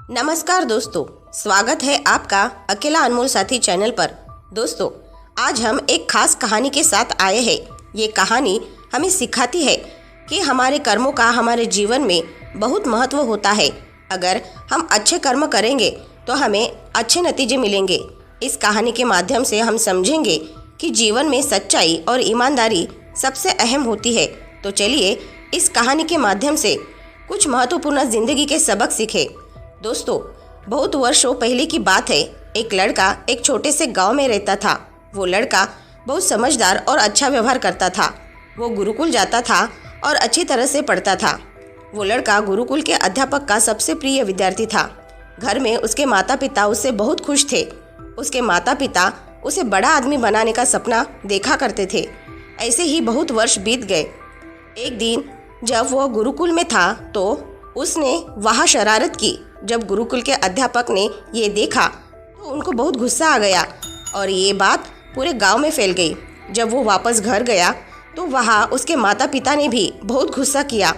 नमस्कार दोस्तों, स्वागत है आपका अकेला अनमोल साथी चैनल पर। दोस्तों, आज हम एक खास कहानी के साथ आए हैं। ये कहानी हमें सिखाती है कि हमारे कर्मों का हमारे जीवन में बहुत महत्व होता है। अगर हम अच्छे कर्म करेंगे तो हमें अच्छे नतीजे मिलेंगे। इस कहानी के माध्यम से हम समझेंगे कि जीवन में सच्चाई और ईमानदारी सबसे अहम होती है। तो चलिए इस कहानी के माध्यम से कुछ महत्वपूर्ण जिंदगी के सबक सीखें। दोस्तों, बहुत वर्षों पहले की बात है। एक लड़का एक छोटे से गांव में रहता था। वो लड़का बहुत समझदार और अच्छा व्यवहार करता था। वो गुरुकुल जाता था और अच्छी तरह से पढ़ता था। वो लड़का गुरुकुल के अध्यापक का सबसे प्रिय विद्यार्थी था। घर में उसके माता पिता उससे बहुत खुश थे। उसके माता पिता उसे बड़ा आदमी बनाने का सपना देखा करते थे। ऐसे ही बहुत वर्ष बीत गए। एक दिन जब वह गुरुकुल में था तो उसने वहाँ शरारत की। जब गुरुकुल के अध्यापक ने ये देखा तो उनको बहुत गुस्सा आ गया और ये बात पूरे गांव में फैल गई। जब वो वापस घर गया तो वहाँ उसके माता पिता ने भी बहुत गुस्सा किया।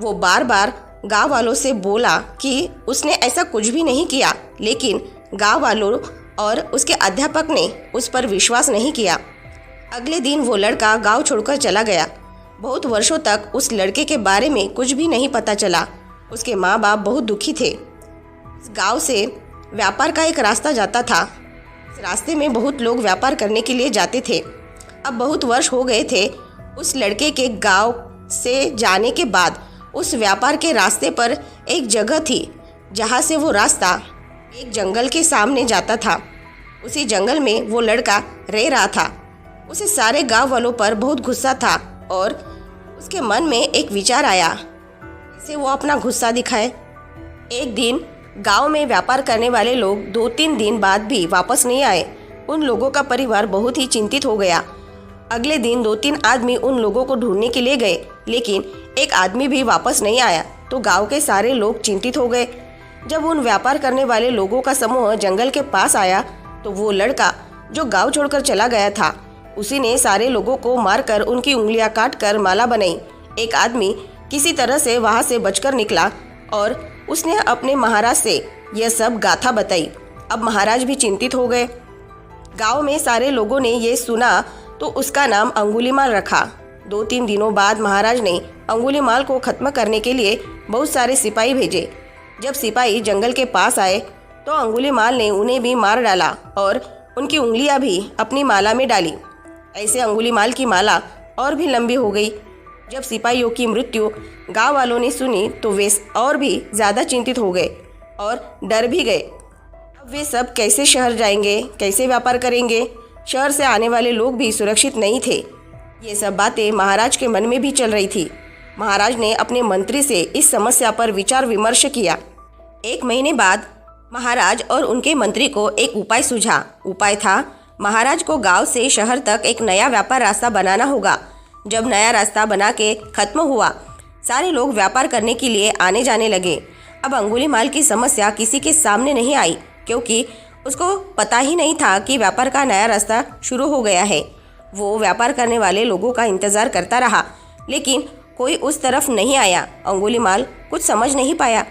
वो बार बार गांव वालों से बोला कि उसने ऐसा कुछ भी नहीं किया, लेकिन गांव वालों और उसके अध्यापक ने उस पर विश्वास नहीं किया। अगले दिन वो लड़का गांव छोड़कर चला गया। बहुत वर्षों तक उस लड़के के बारे में कुछ भी नहीं पता चला। उसके माँ बाप बहुत दुखी थे। इस गांव से व्यापार का एक रास्ता जाता था। इस रास्ते में बहुत लोग व्यापार करने के लिए जाते थे। अब बहुत वर्ष हो गए थे उस लड़के के गांव से जाने के बाद। उस व्यापार के रास्ते पर एक जगह थी जहां से वो रास्ता एक जंगल के सामने जाता था। उसी जंगल में वो लड़का रह रहा था। उसे सारे गांव वालों पर बहुत गुस्सा था और उसके मन में एक विचार आया, इसे वो अपना गुस्सा दिखाए। एक दिन गांव में व्यापार करने वाले लोग 2-3 दिन बाद भी वापस नहीं आए। उन लोगों का परिवार बहुत ही चिंतित हो गया। अगले दिन 2-3 आदमी उन लोगों को ढूंढने के लिए गए, लेकिन एक आदमी भी वापस नहीं आया। तो गांव के सारे लोग चिंतित हो गए। जब उन व्यापार करने वाले लोगों का समूह जंगल के पास आया तो वो लड़का जो गाँव छोड़कर चला गया था, उसी ने सारे लोगों को मारकर उनकी उंगलियां काटकर माला बनाई। एक आदमी किसी तरह से वहां से बचकर निकला और उसने अपने महाराज से यह सब गाथा बताई। अब महाराज भी चिंतित हो गए। गांव में सारे लोगों ने ये सुना तो उसका नाम अंगुलीमाल रखा। 2-3 दिनों बाद महाराज ने अंगुलीमाल को खत्म करने के लिए बहुत सारे सिपाही भेजे। जब सिपाही जंगल के पास आए तो अंगुलीमाल ने उन्हें भी मार डाला और उनकी उंगलियां भी अपनी माला में डाली। ऐसे अंगुलीमाल की माला और भी लंबी हो गई। जब सिपाहियों की मृत्यु गांव वालों ने सुनी तो वे और भी ज़्यादा चिंतित हो गए और डर भी गए। अब वे सब कैसे शहर जाएंगे, कैसे व्यापार करेंगे? शहर से आने वाले लोग भी सुरक्षित नहीं थे। ये सब बातें महाराज के मन में भी चल रही थी। महाराज ने अपने मंत्री से इस समस्या पर विचार विमर्श किया। 1 महीने बाद महाराज और उनके मंत्री को एक उपाय सूझा। उपाय था, महाराज को गांव से शहर तक एक नया व्यापार रास्ता बनाना होगा। जब नया रास्ता बना के खत्म हुआ, सारे लोग व्यापार करने के लिए आने जाने लगे। अब अंगुलीमाल की समस्या किसी के सामने नहीं आई, क्योंकि उसको पता ही नहीं था कि व्यापार का नया रास्ता शुरू हो गया है। वो व्यापार करने वाले लोगों का इंतज़ार करता रहा, लेकिन कोई उस तरफ नहीं आया। अंगुलीमाल कुछ समझ नहीं पाया।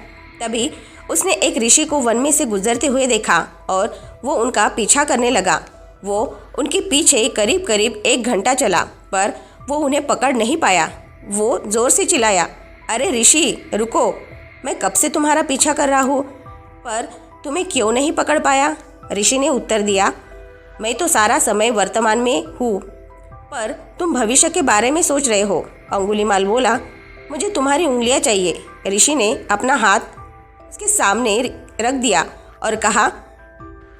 तभी उसने एक ऋषि को वन में से गुजरते हुए देखा और वो उनका पीछा करने लगा। वो उनके पीछे करीब करीब 1 घंटा चला, पर वो उन्हें पकड़ नहीं पाया। वो जोर से चिल्लाया, अरे ऋषि रुको, मैं कब से तुम्हारा पीछा कर रहा हूँ, पर तुम्हें क्यों नहीं पकड़ पाया? ऋषि ने उत्तर दिया, मैं तो सारा समय वर्तमान में हूँ, पर तुम भविष्य के बारे में सोच रहे हो। अंगुलीमाल बोला, मुझे तुम्हारी उंगलियाँ चाहिए। ऋषि ने अपना हाथ उसके सामने रख दिया और कहा,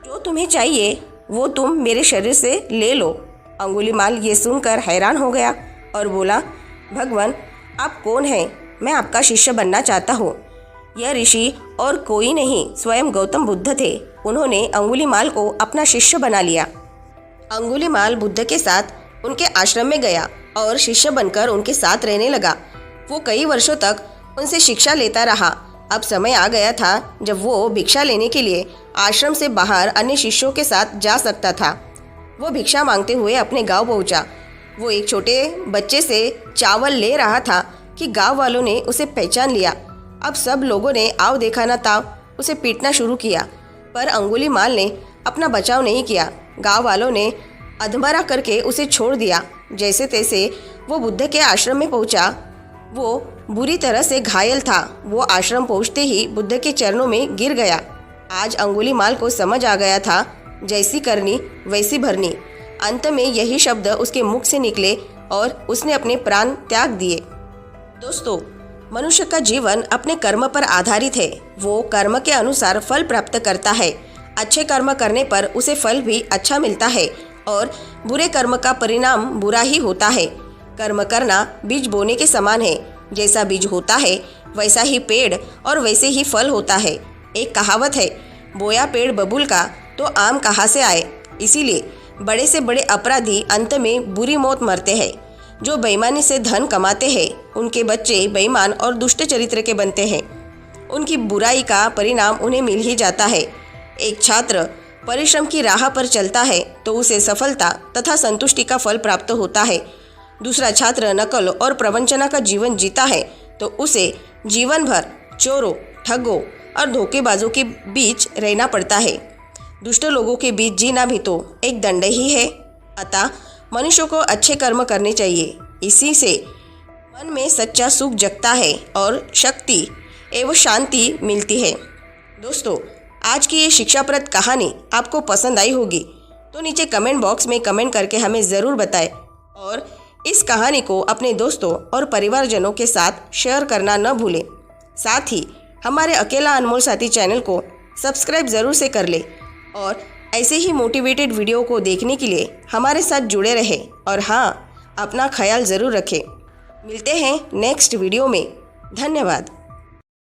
जो तुम्हें चाहिए वो तुम मेरे शरीर से ले लो। अंगुलीमाल ये सुनकर हैरान हो गया और बोला, भगवान आप कौन हैं? मैं आपका शिष्य बनना चाहता हूँ। यह ऋषि और कोई नहीं, स्वयं गौतम बुद्ध थे। उन्होंने अंगुलीमाल को अपना शिष्य बना लिया। अंगुलीमाल बुद्ध के साथ उनके आश्रम में गया और शिष्य बनकर उनके साथ रहने लगा। वो कई वर्षों तक उनसे शिक्षा लेता रहा। अब समय आ गया था जब वो भिक्षा लेने के लिए आश्रम से बाहर अन्य शिष्यों के साथ जा सकता था। वो भिक्षा मांगते हुए अपने गांव पहुंचा। वो एक छोटे बच्चे से चावल ले रहा था कि गांव वालों ने उसे पहचान लिया। अब सब लोगों ने आओ देखा ना ताव उसे पीटना शुरू किया, पर अंगुलीमाल ने अपना बचाव नहीं किया। गांव वालों ने अधमरा करके उसे छोड़ दिया। जैसे तैसे वो बुद्ध के आश्रम में पहुंचा। वो बुरी तरह से घायल था। वो आश्रम पहुंचते ही बुद्ध के चरणों में गिर गया। आज अंगुलीमाल को समझ आ गया था, जैसी करनी वैसी भरनी। अंत में यही शब्द उसके मुख से निकले और उसने अपने प्राण त्याग दिए। दोस्तों, मनुष्य का जीवन अपने कर्म पर आधारित है। वो कर्म के अनुसार फल प्राप्त करता है। अच्छे कर्म करने पर उसे फल भी अच्छा मिलता है और बुरे कर्म का परिणाम बुरा ही होता है। कर्म करना बीज बोने के समान है। जैसा बीज होता है वैसा ही पेड़ और वैसे ही फल होता है। एक कहावत है, बोया पेड़ बबूल का तो आम कहाँ से आए। इसीलिए बड़े से बड़े अपराधी अंत में बुरी मौत मरते हैं। जो बेईमानी से धन कमाते हैं उनके बच्चे बेईमान और दुष्ट चरित्र के बनते हैं। उनकी बुराई का परिणाम उन्हें मिल ही जाता है। एक छात्र परिश्रम की राह पर चलता है तो उसे सफलता तथा संतुष्टि का फल प्राप्त होता है। दूसरा छात्र नकल और प्रवंचना का जीवन जीता है तो उसे जीवन भर चोरों, ठगों और धोखेबाजों के बीच रहना पड़ता है। दुष्ट लोगों के बीच जीना भी तो एक दंड ही है। अतः मनुष्य को अच्छे कर्म करने चाहिए। इसी से मन में सच्चा सुख जगता है और शक्ति एवं शांति मिलती है। दोस्तों, आज की ये शिक्षाप्रद कहानी आपको पसंद आई होगी तो नीचे कमेंट बॉक्स में कमेंट करके हमें ज़रूर बताएं और इस कहानी को अपने दोस्तों और परिवारजनों के साथ शेयर करना न भूलें। साथ ही हमारे अकेला अनमोल साथी चैनल को सब्सक्राइब ज़रूर से कर लें और ऐसे ही मोटिवेटेड वीडियो को देखने के लिए हमारे साथ जुड़े रहें। और हाँ, अपना ख्याल ज़रूर रखें। मिलते हैं नेक्स्ट वीडियो में। धन्यवाद।